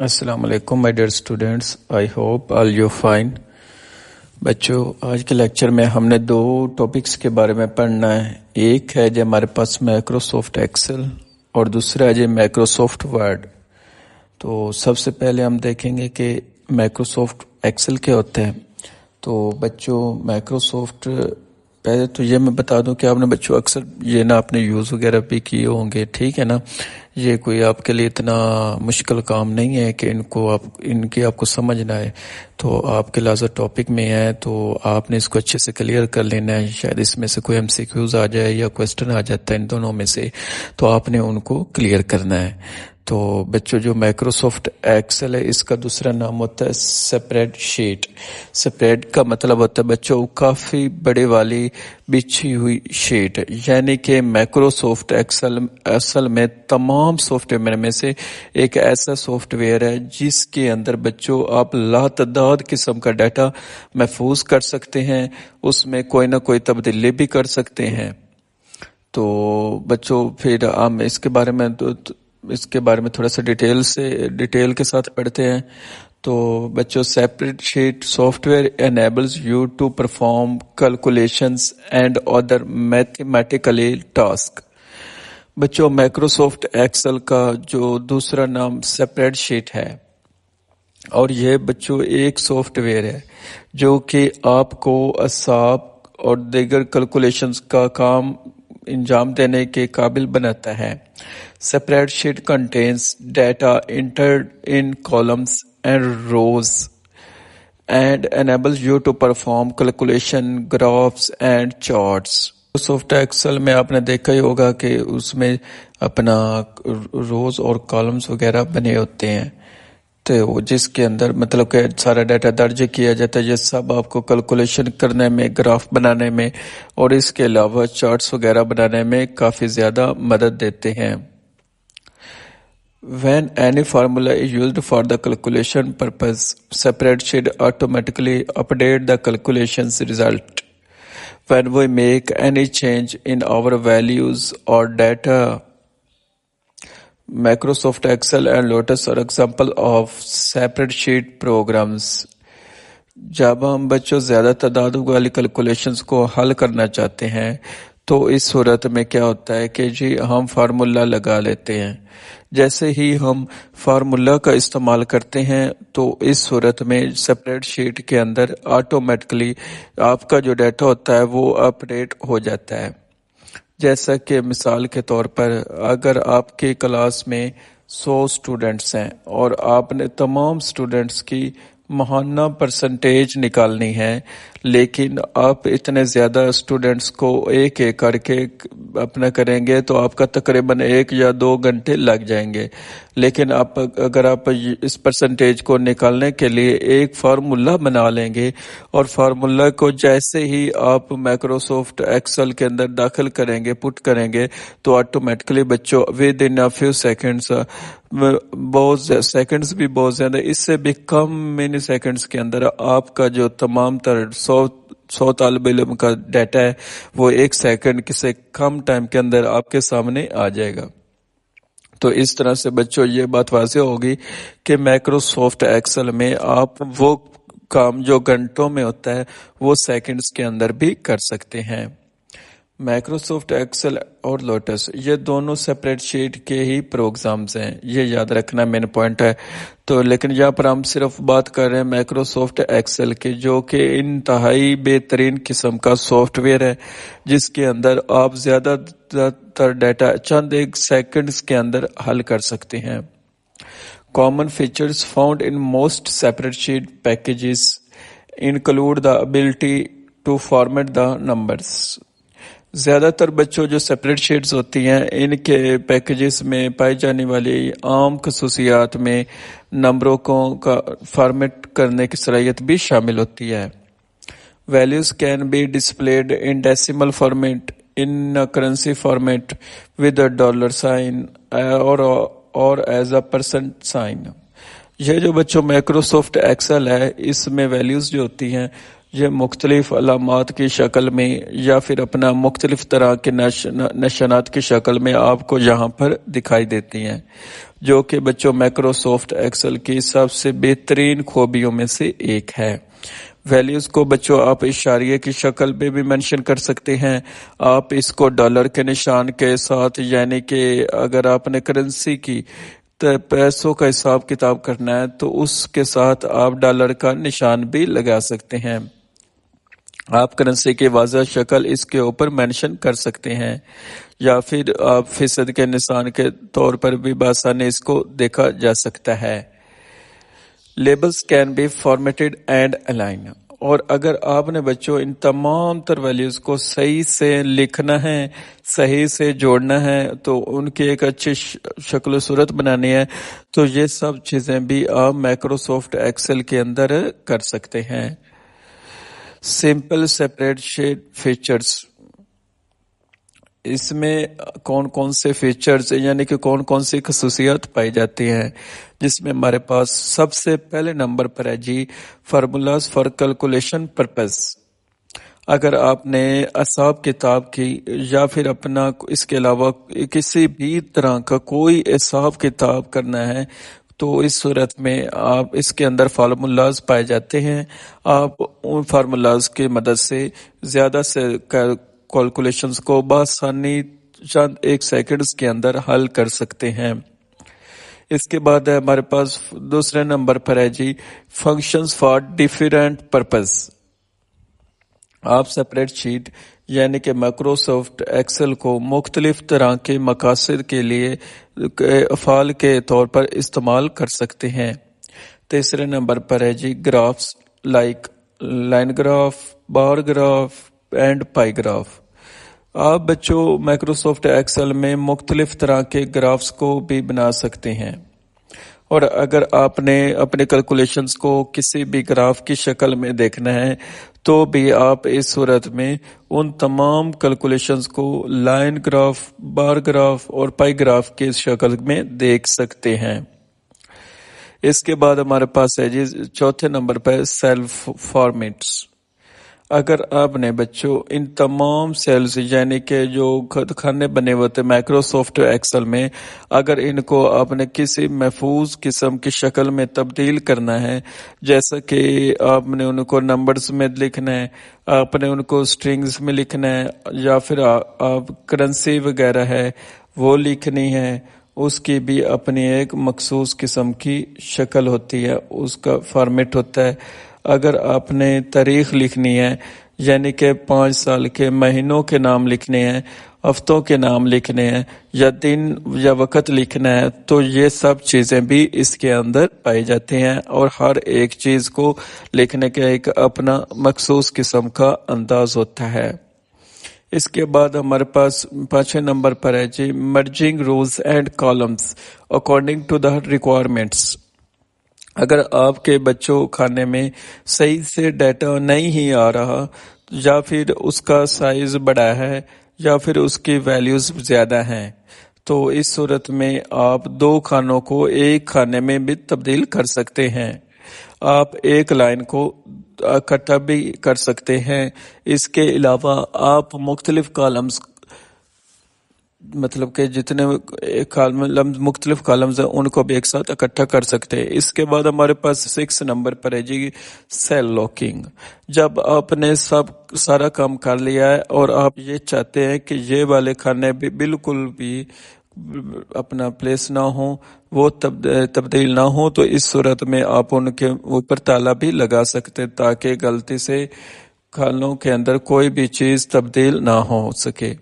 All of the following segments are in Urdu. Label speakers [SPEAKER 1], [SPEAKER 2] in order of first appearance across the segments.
[SPEAKER 1] السلام علیکم my dear students, I hope all you fine. بچوں، آج کے لیکچر میں ہم نے دو ٹاپکس کے بارے میں پڑھنا ہے۔ ایک ہے جو ہمارے پاس مائکروسافٹ ایکسل اور دوسرا ہے جو مائکروسافٹ ورڈ۔ تو سب سے پہلے ہم دیکھیں گے کہ مائکروسافٹ ایکسل کیا ہوتا ہے۔ تو بچوں، مائکروسافٹ پہلے تو یہ میں بتا دوں کہ آپ نے بچوں اکثر یہ نا آپ نے یوز وغیرہ بھی کیے ہوں گے، ٹھیک ہے نا۔ یہ کوئی آپ کے لیے اتنا مشکل کام نہیں ہے کہ ان کی آپ کو سمجھنا ہے۔ تو آپ کے لحاظ ٹاپک میں ہے تو آپ نے اس کو اچھے سے کلیئر کر لینا ہے۔ شاید اس میں سے کوئی MCQs آ جائے یا کویسچن آ جاتا ہے ان دونوں میں سے، تو آپ نے ان کو کلیئر کرنا ہے۔ تو بچوں، جو مائکروسافٹ ایکسل ہے اس کا دوسرا نام ہوتا ہے سپریڈ شیٹ۔ سپریڈ کا مطلب ہوتا ہے بچوں کافی بڑے والی بچھی ہوئی شیٹ، یعنی کہ مائکروسافٹ ایکسل اصل میں تمام سافٹ ویئر میں سے ایک ایسا سافٹ ویئر ہے جس کے اندر بچوں آپ لاتعداد قسم کا ڈیٹا محفوظ کر سکتے ہیں، اس میں کوئی نہ کوئی تبدیلی بھی کر سکتے ہیں۔ تو بچوں، پھر ہم اس کے بارے میں تھوڑا سا ڈیٹیل کے ساتھ پڑھتے ہیں۔ تو بچوں، spreadsheet software enables you to perform calculations and other mathematically task. بچوں، مائکروسافٹ ایکسل کا جو دوسرا نام سپریڈ شیٹ ہے، اور یہ بچوں ایک سافٹ ویئر ہے جو کہ آپ کو حساب اور دیگر کیلکولیشنز کا کام انجام دینے کے قابل بناتا ہے۔ Spreadsheet contains data entered in columns and rows and enables you to perform calculation, graphs and charts. Soft Excel میں آپ نے دیکھا ہی ہوگا کہ اس میں اپنا روز اور کالمز وغیرہ بنے ہوتے ہیں، تو جس کے اندر مطلب کہ سارا ڈیٹا درج کیا جاتا ہے۔ یہ سب آپ کو کیلکولیشن کرنے میں، گراف بنانے میں اور اس کے علاوہ چارٹس وغیرہ بنانے میں کافی زیادہ مدد دیتے ہیں۔ When any formula is used for the calculation purpose, spreadsheet automatically update the calculations result. When we make any change in our values or data, Microsoft Excel and Lotus are example of spreadsheet programs. جب ہم بچوں زیادہ تعداد والی کیلکولیشنز کو حل کرنا چاہتے ہیں تو اس صورت میں کیا ہوتا ہے کہ جی ہم فارمولا لگا لیتے ہیں۔ جیسے ہی ہم فارمولا کا استعمال کرتے ہیں تو اس صورت میں سپریڈ شیٹ کے اندر آٹومیٹکلی آپ کا جو ڈیٹا ہوتا ہے وہ اپڈیٹ ہو جاتا ہے۔ جیسا کہ مثال کے طور پر اگر آپ کی کلاس میں 100 اسٹوڈنٹس ہیں اور آپ نے تمام اسٹوڈنٹس کی ماہانہ پرسنٹیج نکالنی ہے، لیکن آپ اتنے زیادہ اسٹوڈنٹس کو ایک ایک کر کے اپنا کریں گے تو آپ کا تقریباً 1 یا 2 گھنٹے لگ جائیں گے۔ لیکن اگر آپ اس پرسنٹیج کو نکالنے کے لیے ایک فارمولا بنا لیں گے اور فارمولا کو جیسے ہی آپ مائکروسافٹ ایکسل کے اندر داخل کریں گے، پٹ کریں گے، تو آٹومیٹکلی بچوں with in a few seconds, seconds بھی بہت زیادہ، اس سے بھی کم منی سیکنڈز کے اندر آپ کا جو تمام تر 100 طالب علم کا ڈیٹا ہے وہ 1 سیکنڈ سے کم ٹائم کے اندر آپ کے سامنے آ جائے گا۔ تو اس طرح سے بچوں یہ بات واضح ہوگی کہ مائکروسافٹ ایکسل میں آپ وہ کام جو گھنٹوں میں ہوتا ہے وہ سیکنڈز کے اندر بھی کر سکتے ہیں۔ مائکروسافٹ ایکسل اور لوٹس یہ دونوں سپریڈ شیٹ کے ہی پروگرامز ہیں، یہ یاد رکھنا مین پوائنٹ ہے۔ تو لیکن یہاں پر ہم صرف بات کر رہے ہیں مائکروسافٹ ایکسل کی، جو کہ انتہائی بہترین قسم کا سافٹ ویئر ہے جس کے اندر آپ زیادہ تر ڈیٹا چند 1 سیکنڈز کے اندر حل کر سکتے ہیں۔ Common features found in most spreadsheet packages include the ability to format the numbers. زیادہ تر بچوں جو سپریڈ شیٹس ہوتی ہیں ان کے پیکیجز میں پائی جانے والی عام خصوصیات میں نمبروں کا فارمیٹ کرنے کی صلاحیت بھی شامل ہوتی ہے۔ Values can be displayed in decimal format, in a currency format with a dollar sign or as a percent sign. یہ جو بچوں مائکروسافٹ ایکسل ہے اس میں ویلیوز جو ہوتی ہیں یہ مختلف علامات کی شکل میں یا پھر اپنا مختلف طرح کے نشانات کی شکل میں آپ کو یہاں پر دکھائی دیتی ہیں۔ جو کہ بچوں مائکروسافٹ ایکسل کی سب سے بہترین خوبیوں میں سے ایک ہے۔ ویلیوز کو بچوں آپ اشاریے کی شکل پہ بھی منشن کر سکتے ہیں، آپ اس کو ڈالر کے نشان کے ساتھ، یعنی کہ اگر آپ نے کرنسی کی پیسوں کا حساب کتاب کرنا ہے تو اس کے ساتھ آپ ڈالر کا نشان بھی لگا سکتے ہیں۔ آپ کرنسی کی واضح شکل اس کے اوپر مینشن کر سکتے ہیں، یا پھر آپ فیصد کے نشان کے طور پر بھی بآسانی اس کو دیکھا جا سکتا ہے۔ Labels can be formatted and align, اور اگر آپ نے بچوں ان تمام تر ویلیوز کو صحیح سے لکھنا ہے، صحیح سے جوڑنا ہے، تو ان کی ایک اچھی شکل و صورت بنانی ہے، تو یہ سب چیزیں بھی آپ مائکروسافٹ ایکسل کے اندر کر سکتے ہیں۔ سمپل سپریٹ شیٹ فیچرز، اس میں کون کون سے فیچرز یعنی کہ کون کون سی خصوصیات پائی جاتی ہیں، جس میں ہمارے پاس سب سے پہلے نمبر پر ہے جی فارمولاز فار کیلکولیشن پرپز۔ اگر آپ نے حساب کتاب کی یا پھر اپنا اس کے علاوہ کسی بھی طرح کا کوئی حساب کتاب کرنا ہے تو اس صورت میں آپ اس کے اندر فارمولاز پائے جاتے ہیں، آپ ان فارمولاز کی مدد سے زیادہ سے کیلکولیشنز کو بآسانی چند ایک سیکنڈز کے اندر حل کر سکتے ہیں۔ اس کے بعد ہے ہمارے پاس دوسرے نمبر پر ہے جی فنکشنز فار ڈیفرنٹ پرپز۔ آپ سپریڈ شیٹ یعنی کہ مائکروسافٹ ایکسل کو مختلف طرح کے مقاصد کے لیے افعال کے طور پر استعمال کر سکتے ہیں۔ تیسرے نمبر پر ہے جی graphs like line graph, bar graph and pie graph. آپ بچوں مائکروسافٹ ایکسل میں مختلف طرح کے گرافز کو بھی بنا سکتے ہیں، اور اگر آپ نے اپنے کیلکولیشنز کو کسی بھی گراف کی شکل میں دیکھنا ہے تو بھی آپ اس صورت میں ان تمام کیلکولیشنز کو لائن گراف، بار گراف اور پائی گراف کی شکل میں دیکھ سکتے ہیں۔ اس کے بعد ہمارے پاس ہے جی چوتھے نمبر پر سیلف فارمیٹس۔ اگر آپ نے بچوں ان تمام سیلز یعنی کہ جو خانے بنے ہوئے تھے مائکروسافٹ ایکسل میں، اگر ان کو آپ نے کسی محفوظ قسم کی شکل میں تبدیل کرنا ہے، جیسا کہ آپ نے ان کو نمبرز میں لکھنا ہے، آپ نے ان کو سٹرنگز میں لکھنا ہے، یا پھر آپ کرنسی وغیرہ ہے وہ لکھنی ہے، اس کی بھی اپنی ایک مخصوص قسم کی شکل ہوتی ہے، اس کا فارمیٹ ہوتا ہے۔ اگر آپ نے تاریخ لکھنی ہے یعنی کہ 5 سال کے مہینوں کے نام لکھنے ہیں، ہفتوں کے نام لکھنے ہیں، یا دن یا وقت لکھنا ہے، تو یہ سب چیزیں بھی اس کے اندر پائی جاتی ہیں، اور ہر ایک چیز کو لکھنے کا ایک اپنا مخصوص قسم کا انداز ہوتا ہے۔ اس کے بعد ہمارے پاس 5 نمبر پر ہے جی merging rows and columns according to the requirements. اگر آپ کے بچوں کھانے میں صحیح سے ڈیٹا نہیں ہی آ رہا، یا پھر اس کا سائز بڑا ہے، یا پھر اس کی ویلیوز زیادہ ہیں، تو اس صورت میں آپ 2 کھانوں کو ایک کھانے میں بھی تبدیل کر سکتے ہیں۔ آپ ایک لائن کو اکٹھا بھی کر سکتے ہیں۔ اس کے علاوہ آپ مختلف کالمز مطلب کہ جتنے مختلف کالمز ہیں ان کو بھی ایک ساتھ اکٹھا کر سکتے ہیں۔ اس کے بعد ہمارے پاس 6 نمبر پر ہے جی سیل لاکنگ۔ جب آپ نے سارا کام کر لیا ہے اور آپ یہ چاہتے ہیں کہ یہ والے کھانے بھی بالکل بھی اپنا پلیس نہ ہو، وہ تبدیل نہ ہو، تو اس صورت میں آپ ان کے اوپر تالا بھی لگا سکتے تاکہ غلطی سے کھانوں کے اندر کوئی بھی چیز تبدیل نہ ہو سکے۔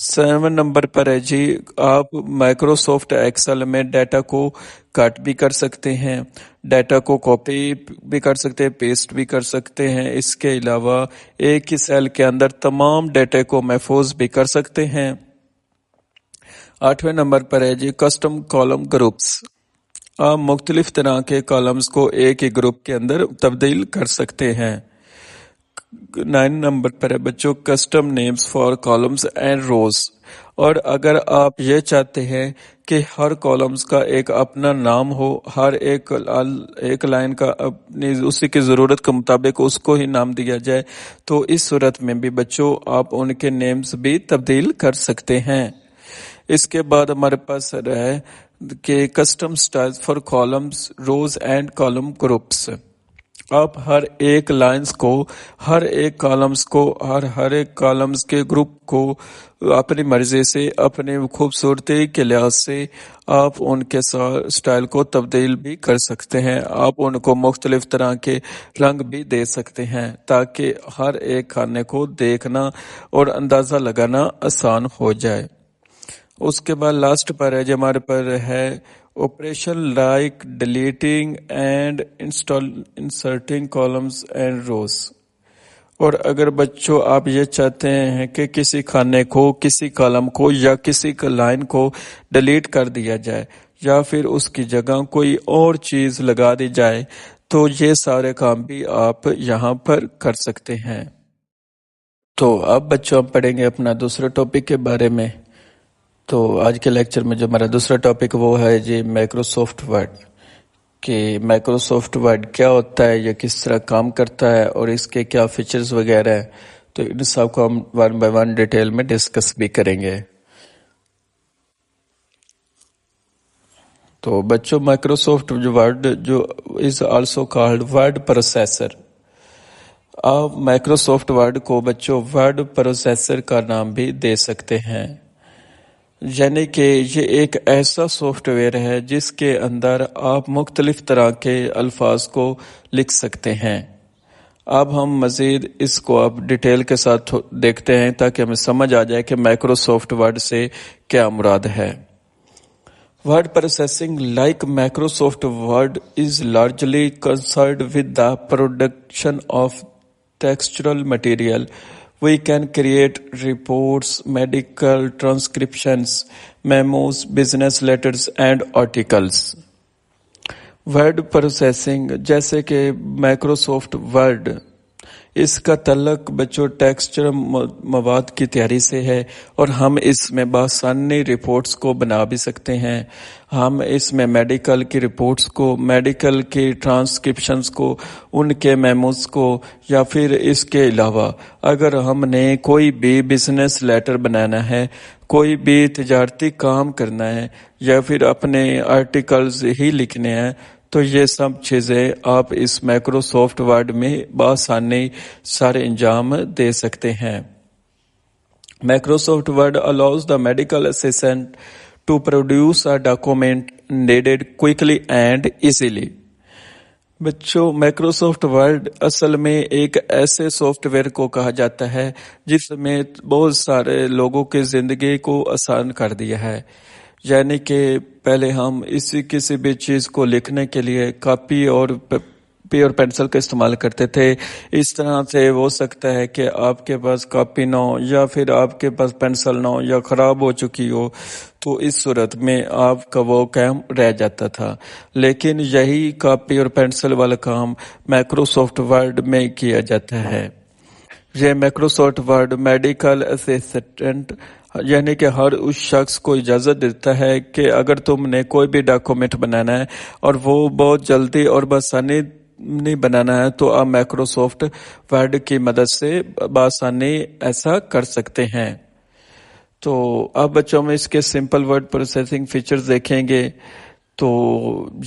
[SPEAKER 1] 7 نمبر پر ہے جی آپ مائکروسافٹ ایکسل میں ڈیٹا کو کٹ بھی کر سکتے ہیں، ڈیٹا کو کاپی بھی کر سکتے ہیں، پیسٹ بھی کر سکتے ہیں۔ اس کے علاوہ ایک ہی سیل کے اندر تمام ڈیٹا کو محفوظ بھی کر سکتے ہیں۔ 8 نمبر پر ہے جی کسٹم کالم گروپس۔ آپ مختلف طرح کے کالمز کو ایک ہی گروپ کے اندر تبدیل کر سکتے ہیں۔ 9 نمبر پر ہے بچوں custom names for columns and rows. اور اگر آپ یہ چاہتے ہیں کہ ہر کالمز کا ایک اپنا نام ہو، ہر ایک لائن کا اپنی اسی کی ضرورت کے مطابق اس کو ہی نام دیا جائے، تو اس صورت میں بھی بچوں آپ ان کے نیمز بھی تبدیل کر سکتے ہیں۔ اس کے بعد ہمارے پاس ہے کے custom styles for columns rows and column groups. آپ ہر ایک لائنز کو، ہر ایک کالمز کو، ہر ایک کالمز کے گروپ کو اپنی مرضی سے، اپنی خوبصورتی کے لحاظ سے آپ ان کے سٹائل کو تبدیل بھی کر سکتے ہیں. آپ ان کو مختلف طرح کے رنگ بھی دے سکتے ہیں تاکہ ہر ایک کھانے کو دیکھنا اور اندازہ لگانا آسان ہو جائے. اس کے بعد لاسٹ پر ہے جو ہمارے پر ہے operation like deleting and inserting columns and rows. اور اگر بچوں آپ یہ چاہتے ہیں کہ کسی کھانے کو، کسی کالم کو یا کسی لائن کو ڈیلیٹ کر دیا جائے یا پھر اس کی جگہ کوئی اور چیز لگا دی جائے تو یہ سارے کام بھی آپ یہاں پر کر سکتے ہیں. تو اب بچوں ہم پڑھیں گے اپنا دوسرے ٹاپک کے بارے میں. تو آج کے لیکچر میں جو ہمارا دوسرا ٹاپک وہ ہے جی مائکروسافٹ ورڈ، کہ مائکروسافٹ ورڈ کیا ہوتا ہے، یہ کس طرح کام کرتا ہے اور اس کے کیا فیچرز وغیرہ ہیں. تو ان سب کو ہم ون بائی ون ڈیٹیل میں ڈسکس بھی کریں گے. تو بچوں مائکروسافٹ ورڈ جو is also called word processor. آپ مائکروسافٹ ورڈ کو بچوں ورڈ پروسیسر کا نام بھی دے سکتے ہیں، یعنی کہ یہ ایک ایسا سافٹ ویئر ہے جس کے اندر آپ مختلف طرح کے الفاظ کو لکھ سکتے ہیں. اب ہم مزید اس کو اب ڈیٹیل کے ساتھ دیکھتے ہیں تاکہ ہمیں سمجھ آ جائے کہ مائکروسافٹ ورڈ سے کیا مراد ہے. Word processing like Microsoft Word is largely concerned with the production of textual material. We can create reports, medical transcriptions, memos, business letters and articles. Word processing جیسے کہ Microsoft Word، اس کا تعلق بچوں ٹیکسچر مواد کی تیاری سے ہے اور ہم اس میں بآسانی رپورٹس کو بنا بھی سکتے ہیں. ہم اس میں میڈیکل کی رپورٹس کو، میڈیکل کی ٹرانسکرپشنز کو، ان کے میموز کو، یا پھر اس کے علاوہ اگر ہم نے کوئی بھی بزنس لیٹر بنانا ہے، کوئی بھی تجارتی کام کرنا ہے یا پھر اپنے آرٹیکلز ہی لکھنے ہیں، تو یہ سب چیزیں آپ اس مائکروسافٹ ورڈ میں بآسانی سارے انجام دے سکتے ہیں. Microsoft word allows the medical assistant to produce a document needed quickly and easily. بچوں مائکروسافٹ ورڈ اصل میں ایک ایسے سافٹ ویئر کو کہا جاتا ہے جس میں بہت سارے لوگوں کی زندگی کو آسان کر دیا ہے. یعنی کہ پہلے ہم کسی بھی چیز کو لکھنے کے لیے کاپی اور پینسل کا استعمال کرتے تھے. اس طرح سے ہو سکتا ہے کہ آپ کے پاس کاپی نہ ہو یا پھر آپ کے پاس پینسل نہ ہو یا خراب ہو چکی ہو، تو اس صورت میں آپ کا وہ کام رہ جاتا تھا. لیکن یہی کاپی اور پینسل والا کام مائکروسافٹ ورڈ میں کیا جاتا ہے. یہ مائکروسافٹ ورڈ میڈیکل اسسٹنٹ یعنی کہ ہر اس شخص کو اجازت دیتا ہے کہ اگر تم نے کوئی بھی ڈاکومنٹ بنانا ہے اور وہ بہت جلدی اور بآسانی نہیں بنانا ہے تو آپ مائکروسافٹ ورڈ کی مدد سے بآسانی ایسا کر سکتے ہیں. تو اب بچوں میں اس کے سمپل ورڈ پروسیسنگ فیچرز دیکھیں گے. تو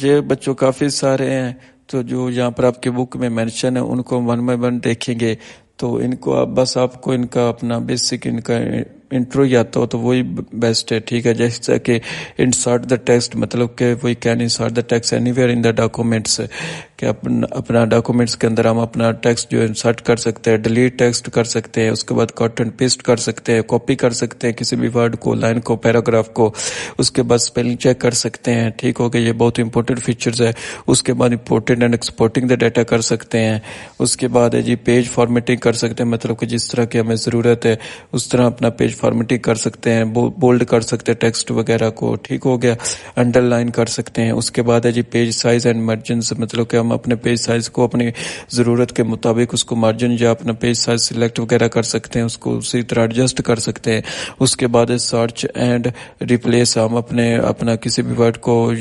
[SPEAKER 1] یہ بچوں کافی سارے ہیں، تو جو یہاں پر آپ کے بک میں مینشن ہے ان کو ون بائی ون دیکھیں گے. تو ان کو آپ کو ان کا اپنا بیسک ان کا انٹرو یا تو وہی بیسٹ ہے، ٹھیک ہے. جیسا کہ انسرٹ دا ٹیکسٹ، مطلب کہ we can insert the text anywhere in the documents, کہ اپنا ڈاکومنٹس کے اندر ہم اپنا ٹیکسٹ جو انسرٹ کر سکتے ہیں، ڈیلیٹ ٹیکسٹ کر سکتے ہیں، اس کے بعد کٹ اینڈ پیسٹ کر سکتے ہیں، کاپی کر سکتے ہیں کسی بھی ورڈ کو، لائن کو، پیراگراف کو، اس کے بعد اسپیلنگ چیک کر سکتے ہیں. ٹھیک ہو گیا، یہ بہت امپورٹنٹ فیچرز ہے. اس کے بعد important and exporting the data کر سکتے ہیں. اس کے بعد ہے جی پیج فارمیٹنگ کر سکتے ہیں، مطلب کہ جس طرح کی ہمیں ضرورت ہے اس طرح اپنا پیج فارمیٹنگ کر سکتے ہیں، بولڈ کر سکتے ہیں ٹیکسٹ وغیرہ کو. ٹھیک ہو گیا، انڈر لائن کر سکتے ہیں. اس کے بعد ہے جی پیج سائز اینڈ مارجنز، مطلب کہ ہم اپنے پیج سائز کو اپنی ضرورت کے مطابق اس کو مارجن یا اپنا پیج سائز سلیکٹ وغیرہ کر سکتے ہیں، اس کو اسی طرح ایڈجسٹ کر سکتے ہیں. اس کے بعد ہے سرچ اینڈ ریپلیس، ہم اپنا کسی بھی ورڈ کو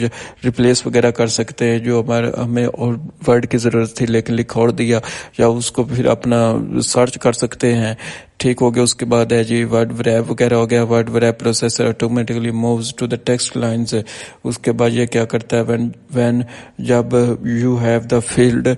[SPEAKER 1] ریپلیس وغیرہ کر سکتے ہیں جو ہمیں اور ورڈ کی ضرورت تھی لیکن لکھ اور دیا، یا اس کو پھر اپنا سرچ کر سکتے ہیں. ٹھیک ہو گیا. اس کے بعد ہے جی ورڈ وریپ وغیرہ ہو گیا. Word wrap processor automatically moves to the text lines. اس کے بعد یہ کیا کرتا ہے وین جب you have the field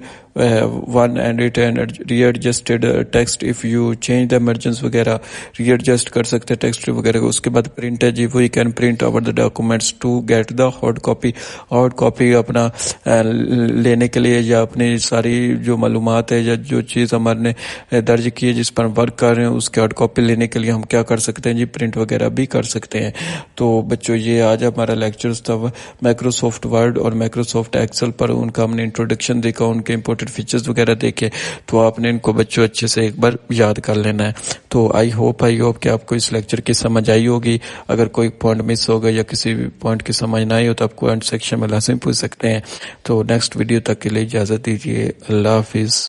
[SPEAKER 1] one and it and readjusted text if you change the emergence وغیرہ ری ایڈجسٹ کر سکتے ٹیکسٹ وغیرہ. اس کے بعد پرنٹ ہے جی we can print over the documents to get the hard copy. Hard copy اپنا لینے کے لیے یا اپنی ساری جو معلومات ہے یا جو چیز ہمارے نے درج کی ہے جس پر ورک کر رہے ہیں اس کی ہارڈ کاپی لینے کے لیے ہم کیا کر سکتے ہیں جی پرنٹ وغیرہ بھی کر سکتے ہیں. تو بچوں یہ آج ہمارا لیکچرز تھا مائکروسافٹ ورڈ اور مائکروسافٹ ایکسل پر. ان کا ہم نے انٹروڈکشن دیکھا, ان کے امپورٹنٹ فیچرز وغیرہ دیکھے. تو آپ نے ان کو بچوں اچھے سے ایک بار یاد کر لینا ہے. تو آئی ہوپ کہ آپ کو اس لیکچر کی سمجھ آئی ہوگی. اگر کوئی پوائنٹ مس ہوگا یا کسی بھی پوائنٹ کی سمجھ نہ آئی ہو تو آپ کومنٹ سیکشن میں لازم پوچھ سکتے ہیں. تو نیکسٹ ویڈیو تک کے لیے اجازت دیجیے. اللہ حافظ.